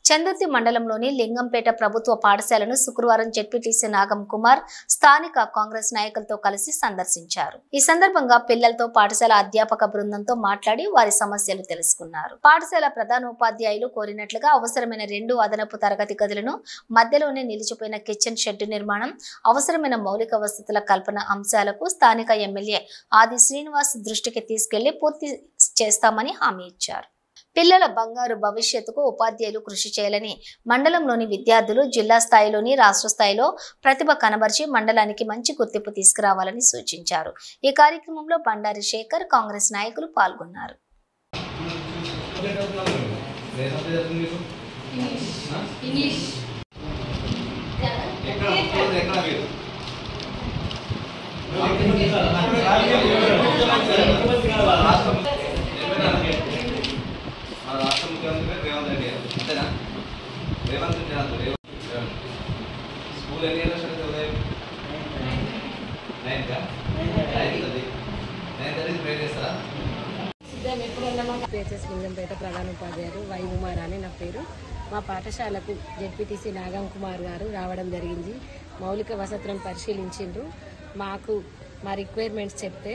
చందుర్తి మండలంలోని లింగంపేట ప్రభుత్వ పాఠశాలను శుక్రవారం జెడ్పీటీసీ నాగం కుమార్ స్థానిక కాంగ్రెస్ నాయకులతో కలిసి సందర్శించారు. ఈ సందర్భంగా పిల్లలతో పాఠశాల అధ్యాపక బృందంతో మాట్లాడి వారి సమస్యలు తెలుసుకున్నారు. పాఠశాల ప్రధానోపాధ్యాయులు కోరినట్లుగా అవసరమైన 2 అదనపు తరగతి గదులను, మధ్యలోనే నిలిచిపోయిన కిచెన్ షెడ్ నిర్మాణం, అవసరమైన మౌలిక వసతుల కల్పన అంశాలకు స్థానిక ఎమ్మెల్యే ఆది శ్రీనివాస్ దృష్టికి తీసుకెళ్లి పూర్తి చేస్తామని హామీ ఇచ్చారు. పిల్లల బంగారు భవిష్యత్తుకు ఉపాధ్యాయులు కృషి చేయాలని, మండలంలోని విద్యార్థులు జిల్లా స్థాయిలోని రాష్ట్ర స్థాయిలో ప్రతిభ కనబర్చి మండలానికి మంచి గుర్తింపు తీసుకురావాలని సూచించారు. ఈ కార్యక్రమంలో బండారి శేఖర్, కాంగ్రెస్ నాయకులు పాల్గొన్నారు. లింగంపేట ప్రధానోపాధ్యాయులు వై ఉమారాణి నా పేరు. మా పాఠశాలకు జెడ్పీటీసీ నాగం కుమార్ గారు రావడం జరిగింది. మౌలిక వసతులను పరిశీలించిండ్రు. మాకు మా రిక్వైర్మెంట్స్ చెప్తే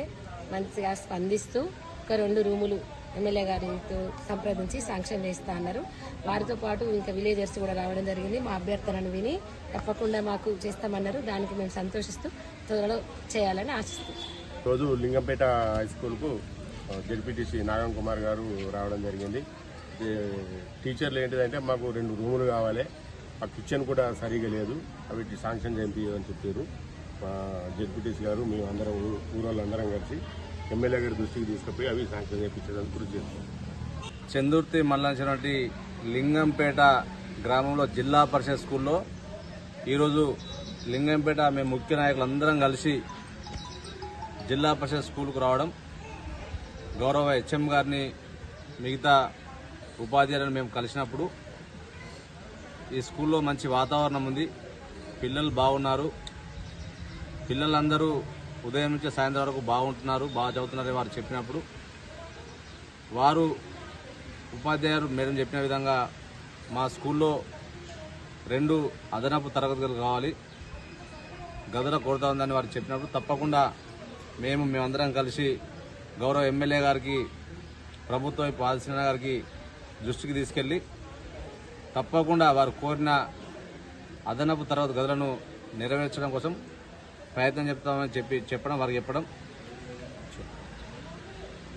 మంచిగా స్పందిస్తూ ఒక 2 రూములు ఎమ్మెల్యే గారితో సంప్రదించి శాంక్షన్ చేస్తా అన్నారు. వారితో పాటు ఇంకా విలేజర్స్ కూడా రావడం జరిగింది. మా అభ్యర్థనను విని తప్పకుండా మాకు చేస్తామన్నారు. దానికి మేము సంతోషిస్తూ త్వరలో చేయాలని ఆశిస్తున్నాం. రోజు లింగంపేట హై స్కూల్కు జెడ్పీటీసీ నాగం కుమార్ గారు రావడం జరిగింది. టీచర్లు ఏంటిదంటే మాకు 2 రూములు కావాలి, ఆ కిచెన్ కూడా సరిగా లేదు, అవి శాంక్షన్ చేయించని చెప్పారు. మా జెడ్పీటీసీ గారు మేము అందరం ఊరోళ్ళందరం కలిసి ఎమ్మెల్యే గారి దృష్టికి తీసుకుపోయి అవి శాంక్షన్ చేయించడానికి కృషి చేస్తాం. చందుర్తి మండలంలోని లింగంపేట గ్రామంలో జిల్లా పరిషత్ స్కూల్లో ఈరోజు లింగంపేట మేము ముఖ్య నాయకులందరం కలిసి జిల్లా పరిషత్ స్కూల్కు రావడం, గౌరవ హెచ్ఎం గారిని మిగతా ఉపాధ్యాయులను మేము కలిసినప్పుడు ఈ స్కూల్లో మంచి వాతావరణం ఉంది, పిల్లలు బాగున్నారు, పిల్లలందరూ ఉదయం నుంచి సాయంత్రం వరకు బాగుంటున్నారు, బాగా చదువుతున్నారని వారు చెప్పినప్పుడు వారు ఉపాధ్యాయులు మేడం చెప్పిన విధంగా మా స్కూల్లో 2 అదనపు తరగతి గదులు కావాలి, గదుల కొరత ఉందని వారు చెప్పినప్పుడు తప్పకుండా మేమందరం కలిసి గౌరవ ఎమ్మెల్యే గారికి, ప్రభుత్వ ఆదిశ్రీనివాస్ గారికి దృష్టికి తీసుకెళ్లి తప్పకుండా వారు కోరిన అదనపు తరగతి గదులను నెరవేర్చడం కోసం ప్రయత్నం చెప్తామని చెప్పడం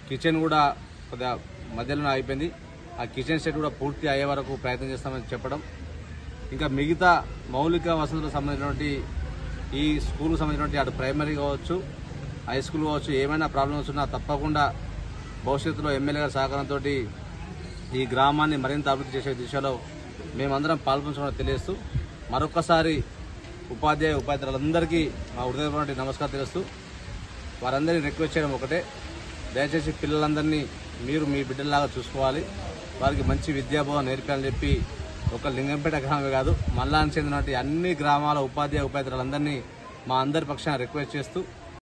కిచెన్ కూడా కొద్దిగా మధ్యలో అయిపోయింది, ఆ కిచెన్ సెట్ కూడా పూర్తి అయ్యే వరకు ప్రయత్నం చేస్తామని చెప్పడం, ఇంకా మిగతా మౌలిక వసతులకు సంబంధించినటువంటి ఈ స్కూల్కు సంబంధించినటువంటి అటు ప్రైమరీ కావచ్చు, హై స్కూల్ కావచ్చు, ఏమైనా ప్రాబ్లమ్స్ ఉన్నా తప్పకుండా భవిష్యత్తులో ఎమ్మెల్యే గారి సహకారంతో ఈ గ్రామాన్ని మరింత అభివృద్ధి చేసే దిశలో మేమందరం పాల్పంచుకోవడం తెలియజేస్తూ మరొకసారి ఉపాధ్యాయులందరికీ మా హృదయపూర్వక నమస్కారం తెలుస్తూ వారందరినీ రిక్వెస్ట్ చేయడం ఒకటే, దయచేసి పిల్లలందరినీ మీరు మీ బిడ్డల్లాగా చూసుకోవాలి, వారికి మంచి విద్యాబోధన నేర్పాలని చెప్పి ఒక లింగంపేట గ్రామమే కాదు మండలానికి చెందినటువంటి అన్ని గ్రామాల ఉపాధ్యాయులందరినీ మా అందరి పక్షాన రిక్వెస్ట్ చేస్తూ